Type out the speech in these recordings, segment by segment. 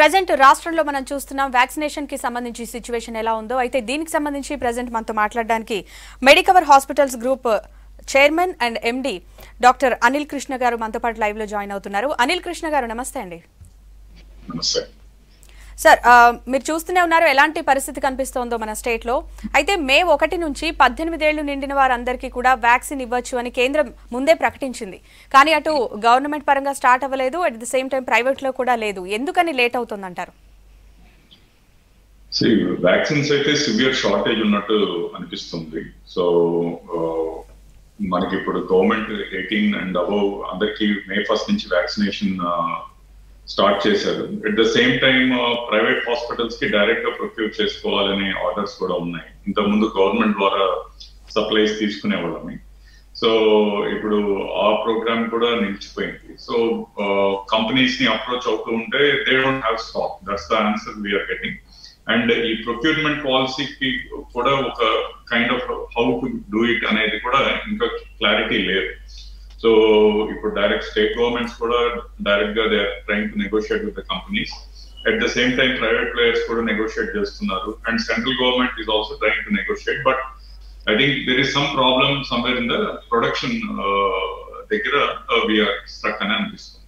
Present రాష్ట్రంలో మనం చూస్తున్నాం వ్యాక్సినేషన్ కి సంబంధించి సిచువేషన్ ఎలా ఉందో. అయితే దీనికి సంబంధించి ప్రెజెంట్ మనతో మాట్లాడడానికి Medicover hospitals group chairman and MD doctor Anil Krishna గారు మనతో పాటు లైవ్ లో జాయిన్ అవుతున్నారు. అనిల్ కృష్ణ గారు నమస్తే అండి. నమస్తే సార్, మీరు చూస్తూనే ఉన్నారు ఎలాంటి పరిస్థితి కనిపిస్తోందో మన స్టేట్ లో. అయితే మే 1 నుంచి 18 ఏళ్లు నిండిన వారందరికీ కూడా వ్యాక్సిన్ ఇవ్వచ్చు అని కేంద్రం ముందే ప్రకటించింది. కానీ అటు గవర్నమెంట్ పరంగా స్టార్ట్ అవ్వలేదు, at the same time private లో కూడా లేదు. ఎందుకని లేట్ అవుతుందంటారు? వ్యాక్సిన్స్ అయితే సివియర్ షార్టేజ్ ఉన్నట్టు అనిపిస్తుంది. సో మనకి ఇప్పుడు గవర్నమెంట్ 18 అండ్ అబౌవ్ అందరికి మే 1 నుంచి వ్యాక్సినేషన్ స్టార్ట్ చేశారు. At the same time private hospitals కి డైరెక్ట్ గా ప్రొక్యూర్ చేసుకోవాలనే ఆర్డర్స్ కూడా ఉన్నాయి. ఇంతకుముందు గవర్నమెంట్ ద్వారా సప్లైస్ తీసుకునే వాళ్ళని. సో ఇప్పుడు ఆ ప్రోగ్రామ్ కూడా నిలిచిపోయింది. సో కంపెనీస్ ని అప్రోచ్ అవుతూ ఉంటే they don't have stock. That's the answer we are getting. And ఈ ప్రొక్యూర్మెంట్ పాలసీకి కూడా ఒక kind of how to do it అనేది కూడా ఇంకా క్లారిటీ లేదు. సో ఇప్పుడు డైరెక్ట్ స్టేట్ గవర్నమెంట్స్ కూడా డైరెక్ట్ గా they are trying to negotiate with the companies. At the same time private players కూడా నెగోషియేట్ చేస్తున్నారు. And central government is also trying to negotiate. But I think there is some problem somewhere in the production దగ్గర we are struck అని అనిపిస్తుంది.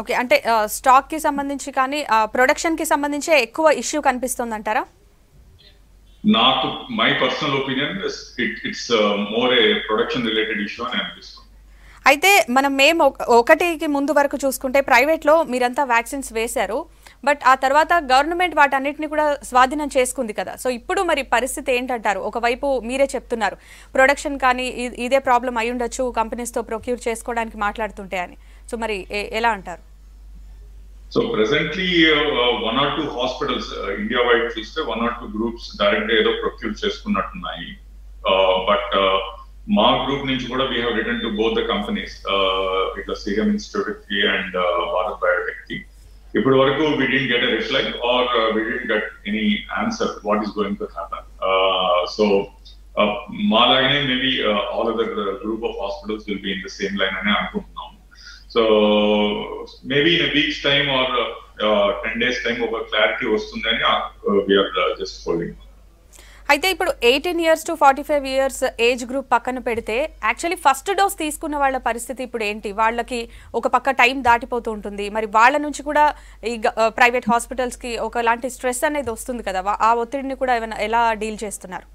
Okay, అంటే stock కి సంబంధించి కానీ production కి సంబంధించి ఎక్కువ ఇష్యూ కనిపిస్తుంది అంటారా? నాకు my personal opinion it's more A production related issue అని అనిపిస్తుంది. అయితే మనం మే 1కి ముందు వరకు చూసుకుంటే ప్రైవేట్ లో మీరంతా వ్యాక్సిన్స్ వేశారు, బట్ ఆ తర్వాత గవర్నమెంట్ వాటన్నిటిని కూడా స్వాధీనం చేసుకుంది కదా. సో ఇప్పుడు మరి పరిస్థితి ఏంటంటారు? ఒకవైపు మీరే చెప్తున్నారు ప్రొడక్షన్ కానీ ఇదే ప్రాబ్లం అయి ఉండొచ్చు కంపెనీస్ తో ప్రొక్యూర్ చేసుకోవడానికి మాట్లాడుతుంటే అని. సో మరి ఎలా అంటారు? So presently 1 or 2 hospitals India wide చూస్తే 1 or 2 గ్రూప్స్ డైరెక్ట్ ఏదో ప్రొక్యూర్ చేసుకున్నట్టున్నాయి. బట్ మా గ్రూప్ నుంచి కూడా we have written to both the companies, ఇట్లా సీరం ఇన్స్టిట్యూట్ కి అండ్ భారత్ బయోటెక్ కి. ఇప్పటి వరకు we didn't get a reply or we didn't get any answer what is going to happen. So మాలాగానే maybe all other group of hospitals will be in the same line అని అనుకుంటున్నాం. So maybe in weeks time or 10 days time ఒక clarity వస్తుందని we are just holding. అయితే ఇప్పుడు 18 years to 45 years age group పక్కన పెడితే actually first dose తీసుకున్న వాళ్ళ పరిస్థితి ఇప్పుడు ఏంటి? వాళ్ళకి ఒక పక్క టైం దాటిపోతూ ఉంటుంది, మరి వాళ్ళ నుంచి కూడా ఈ ప్రైవేట్ హాస్పిటల్స్ కి ఒకలాంటి స్ట్రెస్ అనేది వస్తుంది కదా, ఆ ఒత్తిడిని కూడా ఎలా డీల్ చేస్తున్నారు?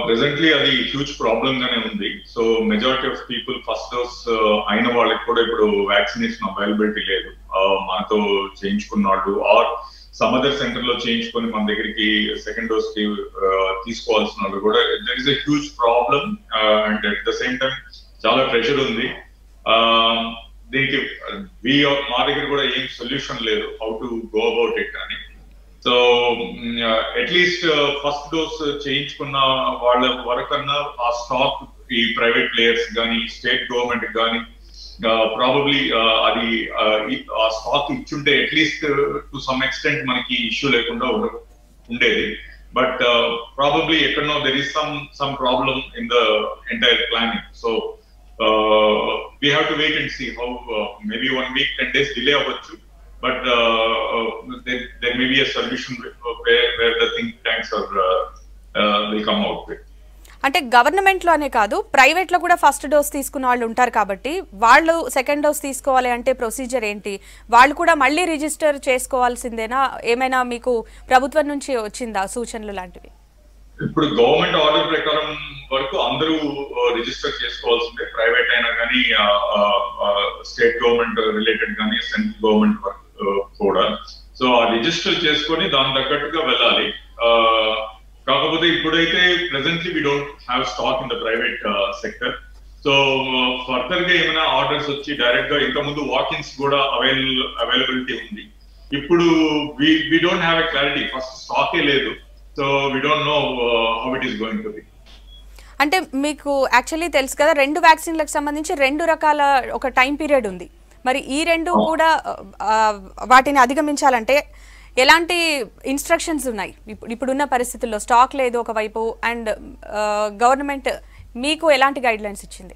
ప్రెసెంట్లీ అది హ్యూజ్ ప్రాబ్లమ్ గానే ఉంది. So majority of people first dose అయిన వాళ్ళకి కూడా ఇప్పుడు వ్యాక్సినేషన్ అవైలబిలిటీ లేదు. మనతో చేయించుకున్న వాళ్ళు ఆర్ సమ్ అదర్ సెంటర్ లో చేయించుకొని మన దగ్గరికి సెకండ్ డోస్ కి తీసుకోవాల్సిన వాళ్ళు కూడా there is a huge problem. And at the same time చాలా ప్రెషర్ ఉంది. దీనికి మా దగ్గర కూడా ఏం సొల్యూషన్ లేదు how to go about it అని. సో అట్లీస్ట్ ఫస్ట్ డోస్ చేయించుకున్న వాళ్ళ వరకన్నా ఆ స్టాక్ ఈ ప్రైవేట్ ప్లేయర్స్ కానీ స్టేట్ గవర్నమెంట్ కానీ ప్రాబబ్లీ అది ఆ స్టాక్ ఇచ్చుంటే అట్లీస్ట్ టు సమ్ ఎక్స్టెంట్ మనకి ఇష్యూ లేకుండా ఉండేది. బట్ ప్రాబబ్లీ ఎక్కడనో there is some problem in the entire planning. So we have to wait and see how maybe 1 week 10 days delay అవ్వచ్చు. But there may be a solution where the think tanks will come out with. అంటే government లోనే కాదు private లో కూడా first dose తీసుకున్న వాళ్ళు ఉంటారు కాబట్టి వాళ్ళు సెకండ్ డోస్ తీసుకోవాలి అంటే ప్రొసీజర్ ఏంటి? వాళ్ళు కూడా మళ్ళీ రిజిస్టర్ చేసుకోవాల్సిందేనా? ఏమైనా మీకు ప్రభుత్వం నుంచి వచ్చిందా సూచనలు లాంటివి? ఇప్పుడు గవర్నమెంట్ ఆర్డర్ ప్రకారం వరకు అందరూ రిజిస్టర్ చేసుకోవాల్సిందే, ప్రైవేట్ అయినా కానీ స్టేట్ గవర్నమెంట్ రిలేటెడ్ కానీ సెంట్రల్ గవర్నమెంట్ కూడా. సో ఆ రిజిస్టర్ చేసుకొని దాని తగ్గట్టుగా వెళ్ళాలి. కాకపోతే ఇప్పుడైతే presently we don't have stock in the private sector. So further గా ఏమైనా ఆర్డర్స్ వచ్చి డైరెక్ట్ గా ఇంతకుముందు వాకిన్స్ కూడా అవైలబిలిటీ ఉంది. ఇప్పుడు we don't have a clarity, first స్టాకే లేదు. So we don't know how it is going to be. అంటే మీకు యాక్చువల్లీ తెలుసు కదా 2 వ్యాక్సిన్లకు సంబంధించి 2 రకాల ఒక టైం పీరియడ్ ఉంది. మరి ఈ 2 కూడా వాటిని అధిగమించాలంటే ఎలాంటి ఇన్స్ట్రక్షన్స్ ఉన్నాయి? ఇప్పుడున్న పరిస్థితుల్లో స్టాక్ లేదు ఒకవైపు, అండ్ గవర్నమెంట్ మీకు ఎలాంటి గైడ్ లైన్స్ ఇచ్చింది?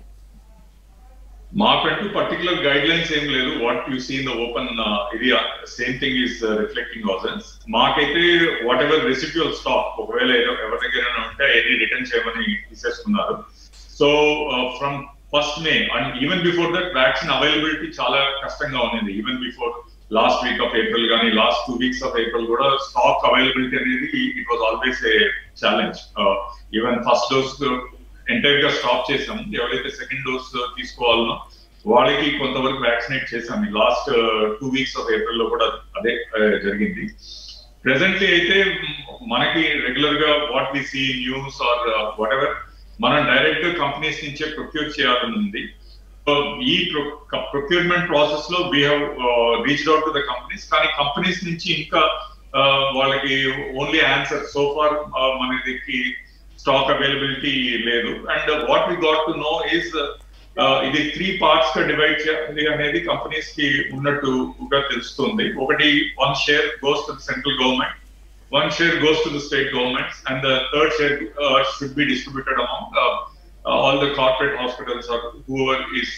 మాకంటూ పర్టికులర్ గైడ్ లైన్స్ ఏం లేదు. What you see in the open ఇది same thing is reflecting thousands. మాకైతే వాట్ ఎవర్ రెసిడ్యువల్ స్టాక్ ఒకవేళ ఎవరి దగ్గర ఉంటే అది రిటర్న్ చేయమని తీసేస్తున్నారు. So from first May and even before that vaccine availability చాలా కష్టంగా ఉంది. Even before last week of April కానీ లాస్ట్ 2 weeks ఆఫ్ ఏప్రిల్ కూడా స్టాక్ అవైలబిలిటీ అనేది it was always a challenge. Even first dose entire గా stop చేసాం. ఎవరైతే second dose తీసుకోవాలనో వాళ్ళకి కొంతవరకు వ్యాక్సినేట్ చేసాం. లాస్ట్ 2 weeks ఆఫ్ ఏప్రిల్ లో కూడా అదే జరిగింది. ప్రెసెంట్లీ అయితే మనకి రెగ్యులర్ గా what we see news or whatever మనం డైరెక్ట్ గా కంపెనీస్ నుంచే ప్రొక్యూర్ చేయాలని ఉంది. ఈ ప్రొక్యూర్మెంట్ ప్రాసెస్ లో we have reached out to the companies. కానీ కంపెనీస్ నుంచి ఇంకా వాళ్ళకి ఓన్లీ ఆన్సర్ సో ఫార్ మనకి స్టాక్ అవైలబిలిటీ లేదు. And what we got to know is ఇది 3 parts గా డివైడ్ చేయాలి అనేది కంపెనీస్ కి ఉన్నట్టుగా తెలుస్తుంది. ఒకటి 1 share goes to the central government, 1 share goes to the state governments, and the 3rd share should be distributed among all the corporate hospitals or whoever is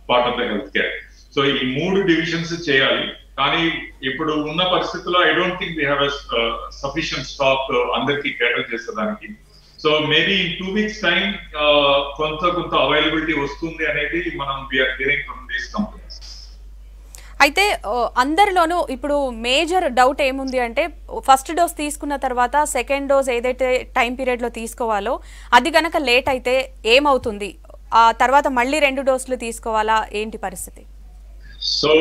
part of the healthcare. So ఈ 3 divisions చేయాలి. కానీ ఇప్పుడు ఉన్న పరిస్థితుల్లో I don't think we have sufficient stock అందరికి cater చేసేదానికి. So maybe in 2 weeks time కొంత availability వస్తుంది అనేది మనం we are hearing from these companies. అయితే అందరిలోనూ ఇప్పుడు మేజర్ డౌట్ ఏముంది అంటే ఫస్ట్ డోస్ తీసుకున్న తర్వాత సెకండ్ డోస్ ఏదైతే టైం పీరియడ్ లో తీసుకోవాలో అది గనక లేట్ అయితే ఏమవుతుంది, ఆ తర్వాత మళ్ళీ 2 డోసులు తీసుకోవాలా, ఏంటి పరిస్థితి? సో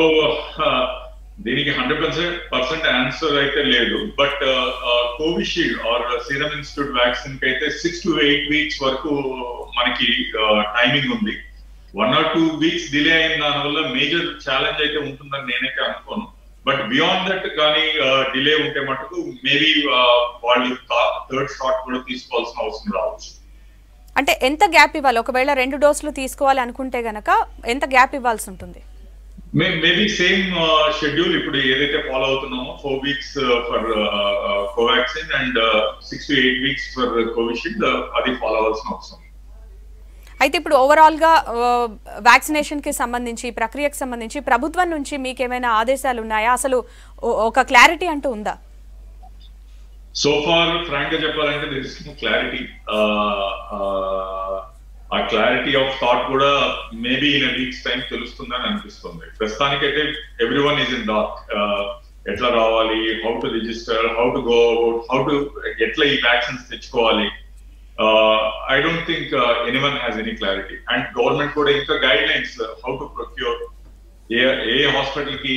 దీనికి 100% ఆన్సర్ అయితే లేదు. But Covishield or Serum Institute vaccine కి అయితే 6 to 8 weeks వరకు మనకి టైమింగ్ ఉంది. 1 or 2 weeks డిలే అయిన దానివల్ల మేజర్ ఛాలెంజ్ అయితే ఉంటుందని నేనైతే అనుకోను. బట్ బియాండ్ దట్ కానీ డిలే ఉంటే మటుకు మేబీ వాళ్ళు 3rd షాట్ కూడా తీసుకోవాల్సిన అవసరం రావచ్చు. అంటే ఎంత గ్యాప్ ఇవ్వాలి? ఒకవేళ 2 డోసులు తీసుకోవాలి అనుకుంటే గనక ఎంత గ్యాప్ ఇవ్వాల్సి ఉంటుంది? మేబీ సేమ్ షెడ్యూల్ ఇప్పుడు ఏదైతే ఫాలో అవుతున్నామో 4 weeks for Covaxin and 6 to 8 weeks for Covishield అది ఫాలో అవ్వాల్సిన అవసరం. అయితే ఇప్పుడు ఓవరాల్ గా వ్యాక్సినేషన్ కి సంబంధించి ప్రక్రియకు సంబంధించి ప్రభుత్వం నుంచి మీకు ఏమైనా ఆదేశాలు ఉన్నాయా? అసలు ఒక క్లారిటీ అంటూ ఉందా? సో ఫార్ ఫ్రాంక్ గా చెప్పాలంటే దేర్ ఇస్ నో క్లారిటీ. ఆ క్లారిటీ ఆఫ్ థాట్ కూడా maybe in a week's time తెలుస్తుందని అనిపిస్తుంది. ప్రస్తుతానికైతే ఎవ్రీవన్ ఈజ్ ఇన్ డార్క్. ఎట్లా రావాలి, how to register, how to go about, how to ఎట్లా ఈ వ్యాక్సిన్స్ తెచ్చుకోవాలి. I don't think anyone has any clarity. And government kuda inka guidelines how to procure a hospital ki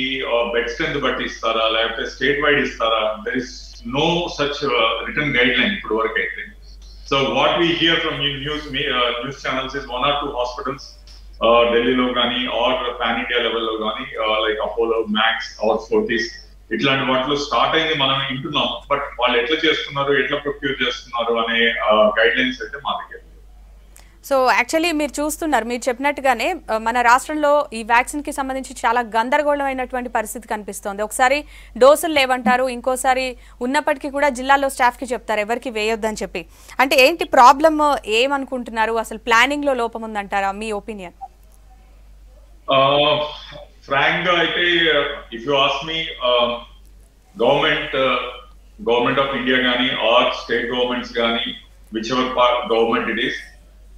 bed strength batti istara like state wide istara. There is no such written guideline ipudu varaku aithe. So what we hear from news channels is 1 or 2 hospitals Delhi lo gaani or pan India level lo gaani like Apollo, Max or Fortis ఇట్లాంటి వాటిలో start అయింది మనం వింటున్నాం. But వాళ్ళు ఎట్లా చేస్తున్నారు, ఎట్లా procure చేస్తున్నారు అనే గైడ్ లైన్స్ అయితే మా దగ్గర. సో యాక్చువల్లీ మీరు చూస్తున్నారు, మీరు చెప్పినట్టుగానే మన రాష్ట్రంలో ఈ వ్యాక్సిన్ కి సంబంధించి చాలా గందరగోళమైనటువంటి పరిస్థితి కనిపిస్తోంది. ఒకసారి డోసులు లేవంటారు, ఇంకోసారి ఉన్నప్పటికీ కూడా జిల్లాలో స్టాఫ్ కి చెప్తారు ఎవరికి వేయొద్దని చెప్పి. అంటే ఏంటి ప్రాబ్లమ్, ఏమనుకుంటున్నారు? అసలు ప్లానింగ్ లో లోపం ఉందంటారా? మీ ఒపీనియన్. ఫ్రాంక్ గా అయితే if you ask me government of India గానీ ఆర్ స్టేట్ గవర్నమెంట్స్ గానీ which ever government it is,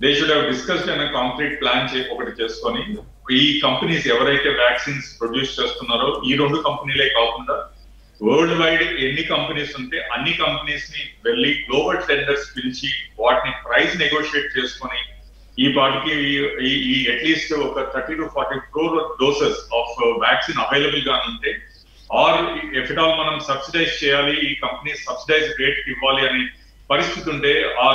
they should have discussed అనే కాంక్రీట్ ప్లాన్ ఒకటి చేసుకొని ఈ కంపెనీస్ ఎవరైతే వ్యాక్సిన్స్ ప్రొడ్యూస్ చేస్తున్నారో ఈ 2 కంపెనీలే కాకుండా వరల్డ్ వైడ్ ఎన్ని కంపెనీస్ ఉంటే అన్ని కంపెనీస్ ని వెళ్ళి గ్లోబల్ టెండర్స్ పిలిచి వాటిని ప్రైస్ నెగోషియేట్ చేసుకొని ఈ పాటికి ఈ అట్లీస్ట్ ఒక 30 to 40 crore doses of vaccine available గా ఉంటే ఆర్ ఎఫ్ ఇట్ ఆల్ మనం సబ్సిడైజ్ చేయాలి, ఈ కంపెనీ సబ్సిడైజ్ రేట్ ఇవ్వాలి అనే పరిస్థితి ఉంటే ఆ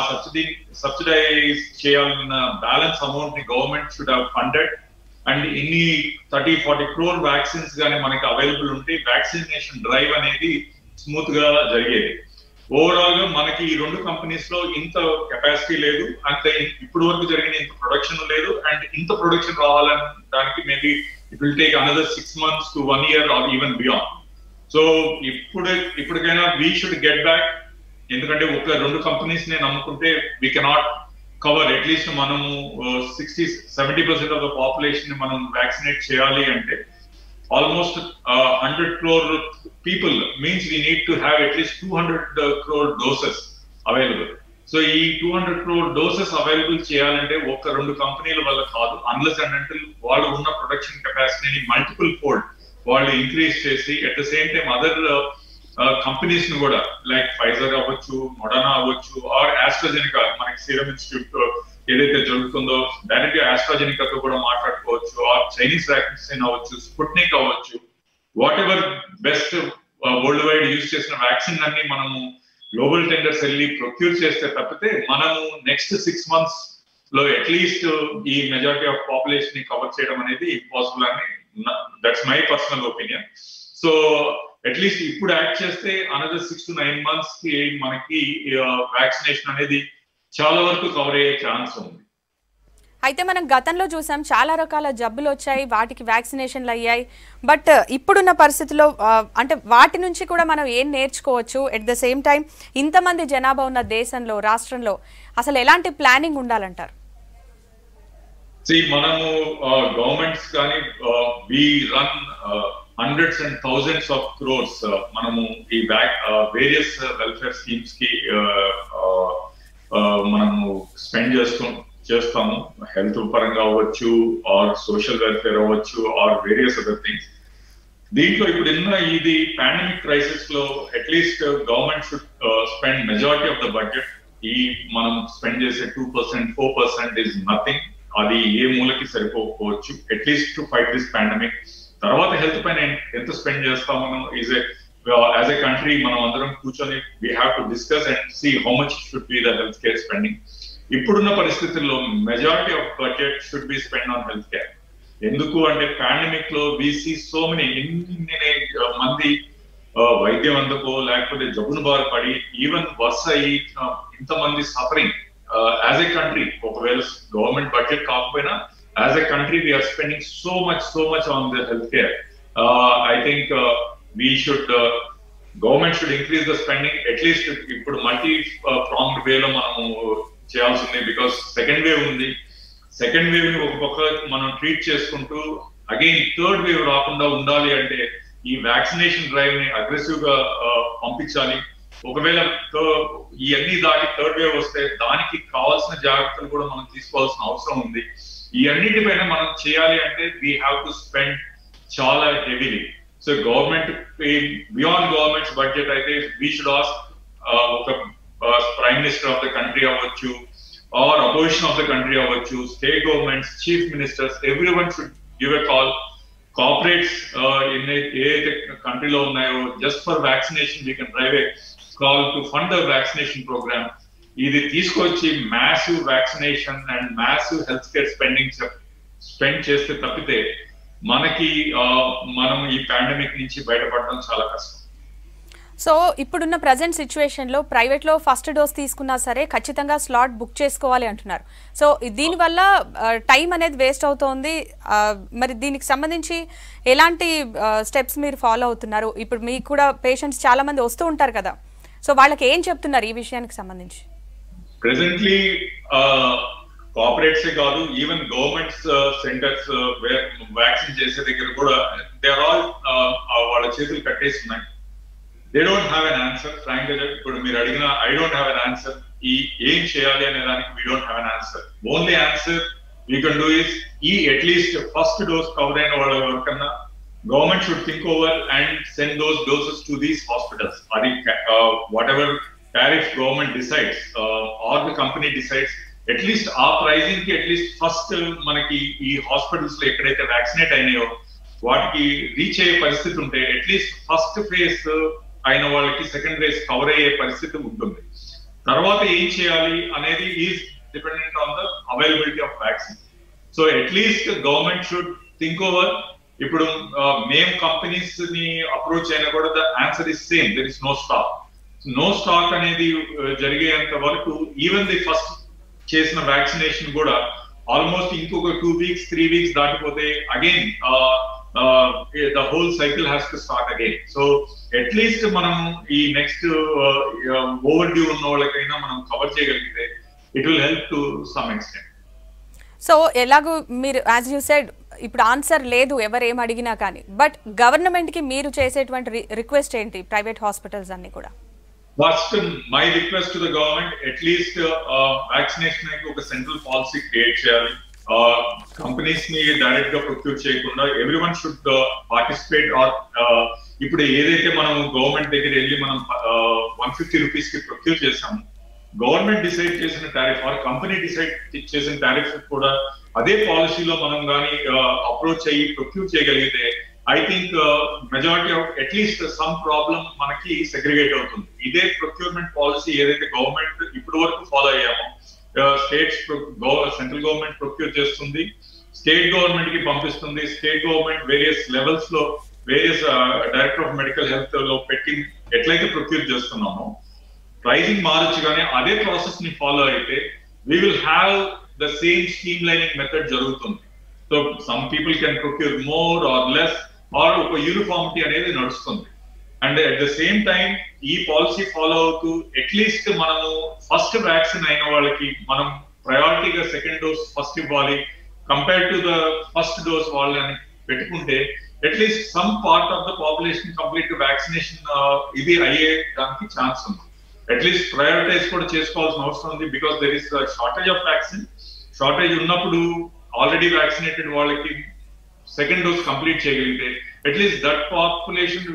సబ్సిడైజ్ చేయాలన్న బ్యాలెన్స్ అమౌంట్ ని government should have funded. And ఇన్ని 30-40 crore వ్యాక్సిన్స్ గానీ మనకి అవైలబుల్ ఉంటే వ్యాక్సినేషన్ డ్రైవ్ అనేది స్మూత్ గా జరిగేది. ఓవరాల్ గా మనకి ఈ 2 కంపెనీస్ లో ఇంత కెపాసిటీ లేదు, అంతే ఇప్పుడు వరకు జరిగిన ఇంత ప్రొడక్షన్ లేదు. అండ్ ఇంత ప్రొడక్షన్ రావాలని దానికి maybe it will take another 6 months to 1 year or even beyond. So ఇప్పటికైనా వీ షుడ్ గెట్ బ్యాక్. ఎందుకంటే ఒక 2 కంపెనీస్ నే నమ్ముకుంటే వీ కెనాట్ కవర్ అట్లీస్ట్ మనము 60-70% ఆఫ్ ద పాపులేషన్ మనం వ్యాక్సినేట్ చేయాలి అంటే almost 100 crore people means we need to have at least 200 crore doses available. So ఈ 200 crore doses available చేయాలంటే ఒక రెండు కంపెనీల వల్ల కాదు, అన్లెస్ అండ్ అంటిల్ వాళ్ళు ఉన్న ప్రొడక్షన్ కెపాసిటీని మల్టిపుల్ ఫోల్డ్ వాళ్ళు ఇంక్రీజ్ చేసి at the same time other companies ని కూడా లైక్ ఫైజర్ అవ్వచ్చు, మొడర్నా అవ్వచ్చు, ఆర్ ఆస్ట్రాజెనికా మనకి సీరం ఇన్స్టిట్యూట్ ఏదైతే జరుగుతుందో డైరెక్ట్ గా ఆస్ట్రాజెనికాతో కూడా మాట్లాడుకోవచ్చు, ఆర్ చైనీస్ వ్యాక్సిన్ అవ్వచ్చు, స్పుట్నిక్ అవ్వచ్చు, what ever best world wide use చేసిన వ్యాక్సిన్ అన్ని మనము గ్లోబల్ టెండర్స్ వెళ్ళి ప్రొక్యూర్ చేస్తే తప్పితే మనము నెక్స్ట్ 6 months లో అట్లీస్ట్ ఈ మెజారిటీ ఆఫ్ పాపులేషన్ ని కవర్ చేయడం అనేది ఇంపాసిబుల్ అని that's my personal opinion. So at least ఇప్పుడు యాక్ట్ చేస్తే అనదర్ 6 to 9 months కి మనకి వ్యాక్సినేషన్ అనేది చాలా వరకు కవర్ అయ్యే ఛాన్స్ ఉంది. అయితే మనం గతంలో చూసాం చాలా రకాల జబ్బులు వచ్చాయి, వాటికి వ్యాక్సినేషన్లు అయ్యాయి. బట్ ఇప్పుడున్న పరిస్థితుల్లో అంటే వాటి నుంచి కూడా మనం ఏం నేర్చుకోవచ్చు? ఎట్ ద సేమ్ టైం ఇంతమంది జనాభా ఉన్న దేశంలో, రాష్ట్రంలో అసలు ఎలాంటి ప్లానింగ్ ఉండాలంటారు? మనము గవర్నమెంట్స్ కానీ we run hundreds and thousands of crores మనము ఈ వేరియస్ వెల్ఫేర్ స్కీమ్స్ కి మనము స్పెండ్ చేస్తాము. హెల్త్ పరంగా అవ్వచ్చు, ఆర్ సోషల్ వెల్ఫేర్ అవ్వచ్చు, ఆర్ వేరియస్ అదర్ థింగ్స్. దీంట్లో ఇప్పుడు ఇది పాండమిక్ క్రైసిస్ లో at least government should spend majority of the budget. ఈ మనం స్పెండ్ చేసే 2%, 4% ఇస్ నథింగ్. అది ఏ మూలకి సరిపోవచ్చు at least to fight this pandemic. తర్వాత హెల్త్ పైన ఎంత స్పెండ్ చేస్తామో యాజ్ ఎ కంట్రీ మనం అందరం కూర్చొని we have to discuss and see how much should be the health care spending. ఇప్పుడున్న పరిస్థితుల్లో majority of budget should be spend on health care. ఎందుకు అంటే పాండమిక్ లో వి సీ సో మెనీ ఎన్ని మంది వైద్యం అందుకో లేకపోతే జబ్బును బారి పడి ఈవెన్ వర్స్ అయ్యి ఇంతమంది సఫరింగ్ యాజ్ ఎ కంట్రీ. ఒకవేళ గవర్నమెంట్ బడ్జెట్ కాకపోయినా as a country we are spending so much on the healthcare. I think government should increase the spending at least ఇప్పుడు multi pronged way లో మనము చేయాల్సి ఉంది. Because second wave ఉంది. Second wave ని ఒక పక్క మనం ట్రీట్ చేసుకుంటూ అగైన్ థర్డ్ వేవ్ రాకుండా ఉండాలి అంటే ఈ వ్యాక్సినేషన్ డ్రైవ్ ని అగ్రెసివ్ గా పంపించాలి. ఒకవేళ ఇవన్నీ దాటి థర్డ్ వేవ్ వస్తే దానికి కావాల్సిన జాగ్రత్తలు కూడా మనం తీసుకోవాల్సిన అవసరం ఉంది. ఈ అన్నిటిపైన మనం చేయాలి అంటే వీ హ్యావ్ టు స్పెండ్ చాలా heavily. So government beyond governments budget అయితే వీ షుడ్ ఆస్క్ ఒక prime minister of the country అవ్వచ్చు, or opposition of the country అవ్వచ్చు, state governments, chief ministers, every one should give a call. Corporates ఏదైతే కంట్రీలో ఉన్నాయో just for vaccination we can drive a call to fund the vaccination program. ఇది తీసుకొచ్చి massive vaccination and massive health care spend చేస్తే తప్పితే మనకి మనం ఈ పాండమిక్ నుంచి బయటపడడం చాలా కష్టం. సో ఇప్పుడున్న ప్రజెంట్ సిచ్యువేషన్లో ప్రైవేట్లో ఫస్ట్ డోస్ తీసుకున్నా సరే ఖచ్చితంగా స్లాట్ బుక్ చేసుకోవాలి అంటున్నారు. సో దీనివల్ల టైం అనేది వేస్ట్ అవుతోంది. మరి దీనికి సంబంధించి ఎలాంటి స్టెప్స్ మీరు ఫాలో అవుతున్నారు? ఇప్పుడు మీకు కూడా పేషెంట్స్ చాలా మంది వస్తూ ఉంటారు కదా, సో వాళ్ళకి ఏం చెప్తున్నారు ఈ విషయానికి సంబంధించి? ప్రెసెంట్లీ కార్పొరేట్సే కాదు, ఈవెన్ గవర్నమెంట్స్ సెంటర్స్ వ్యాక్సిన్ చేసే దగ్గర కూడా దే ఆర్ ఆల్ వాళ్ళ చేతులు కట్టేస్తున్నాయి. They don't have an answer. Frank గా ఇప్పుడు మీరు అడిగిన I don't have an answer. ఏం చేయాలి అనే దానికి we don't have an answer. Only answer we can do is at least first dose cover అయిన వాళ్ళ వరకన్నా government should think over and send those doses to these hospitals. Whatever tariff government decides or the company decides, at least our pricing ki at least first manaki ee hospitals lo ekkadaithe vaccinate ayinayo vaatiki reach aye paristhiti unte at least first phase ayina vallaki second phase cover aye paristhiti untundi. Tarvata em cheyali anedi is dependent on the availability of vaccine. So at least government should think over. ఇప్పుడు మేము companies ని approach అయినా కూడా the answer is same, there is no stock. No stock అనేది జరిగేంత వరకు even the first చేసిన vaccination కూడా ఆల్మోస్ట్ ఇంకొక 2 weeks 3 weeks దాటిపోతే again the whole cycle has to start again. So at least మనం ఈ నెక్స్ట్ ఓవర్ డ్యూ ఉన్న వాళ్ళకైనా మనం కవర్ చేయగలిగితే it will help to some extent. So ఎలాగో మీరు యాజ్ యూ సెడ్ ఇప్పుడు ఆన్సర్ లేదు ఎవరు ఏం అడిగినా కానీ, బట్ గవర్నమెంట్ కి మీరు చేసేటువంటి రిక్వెస్ట్ ఏంటి ప్రైవేట్ హాస్పిటల్స్ అన్ని కూడా? First my request to the government, at least vaccination కి ఒక సెంట్రల్ పాలసీ క్రియేట్ చేయాలి. కంపెనీస్ ని డైరెక్ట్ గా ప్రొక్యూర్ చేయకుండా ఎవ్రీవన్ షుడ్ పార్టిసిపేట్. ఆర్ ఇప్పుడు ఏదైతే మనం గవర్నమెంట్ దగ్గర వెళ్ళి మనం 150 రూపీస్ కి ప్రొక్యూర్ చేసాము, గవర్నమెంట్ డిసైడ్ చేసిన టారిఫ్ ఆర్ కంపెనీ డిసైడ్ చేసిన టారిఫ్ కూడా అదే పాలసీలో మనం కానీ అప్రోచ్ అయ్యి ప్రొక్యూర్ చేయగలిగితే I think majority of at least some problem మనకి సెగ్రిగేట్ అవుతుంది. ఇదే ప్రొక్యూర్మెంట్ పాలసీ ఏదైతే గవర్నమెంట్ ఇప్పటి వరకు ఫాలో అయ్యామో, స్టేట్స్ సెంట్రల్ గవర్నమెంట్ ప్రొక్యూర్ చేస్తుంది, స్టేట్ గవర్నమెంట్ కి పంపిస్తుంది, స్టేట్ గవర్నమెంట్ వేరియస్ లెవెల్స్ లో various director of medical health లో పెట్టి ఎట్లయితే ప్రొక్యూర్ చేస్తున్నామో ప్రైజింగ్ మారచ్చు. కానీ అదే ప్రాసెస్ ని ఫాలో అయితే we will have the same streamlining method జరుగుతుంది. So some people can procure more or less, or ఒక యూనిఫార్మిటీ అనేది నడుస్తుంది. And at the same time ఈ పాలసీ ఫాలో అవుతూ అట్లీస్ట్ మనము ఫస్ట్ వ్యాక్సిన్ అయిన వాళ్ళకి మనం ప్రయారిటీగా సెకండ్ డోస్ ఫస్ట్ ఇవ్వాలి compare to the first dose వాళ్ళని పెట్టుకుంటే at least some part of the population complete vaccination ఇది అయ్యే దానికి ఛాన్స్ ఉంది. అట్లీస్ట్ ప్రయారిటైజ్ కూడా చేసుకోవాల్సిన అవసరం ఉంది. Because there is shortage of vaccine. Shortage ఉన్నప్పుడు ఆల్రెడీ వ్యాక్సినేటెడ్ వాళ్ళకి సెకండ్ డోస్ కంప్లీట్ చేయగలిగితే అట్లీస్ట్ దట్ పాపులేషన్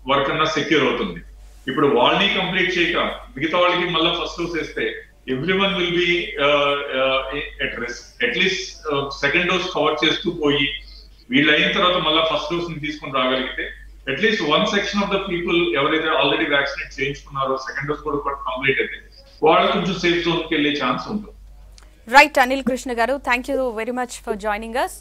వరకన్నా సెక్యూర్ అవుతుంది. ఇప్పుడు వాళ్ళని కంప్లీట్ చేయక మిగతా వాళ్ళకి మళ్ళీ ఫస్ట్ డోస్ వేస్తే everyone will be at risk. At least second dose cover చేస్తూ పోయి వీళ్ళు అయిన తర్వాత మళ్ళీ ఫస్ట్ డోస్ ని తీసుకుని రాగలిగితే at least one section of the people ఎవరైతే ఆల్రెడీ వ్యాక్సినేట్ చేయించుకున్నారో సెకండ్ డోస్ కూడా కంప్లీట్ అయితే వాళ్ళు కొంచెం సేఫ్ జోన్ కి వెళ్ళే ఛాన్స్ ఉంటుంది. రైట్, అనిల్ కృష్ణ గారు, thank you very much for joining us.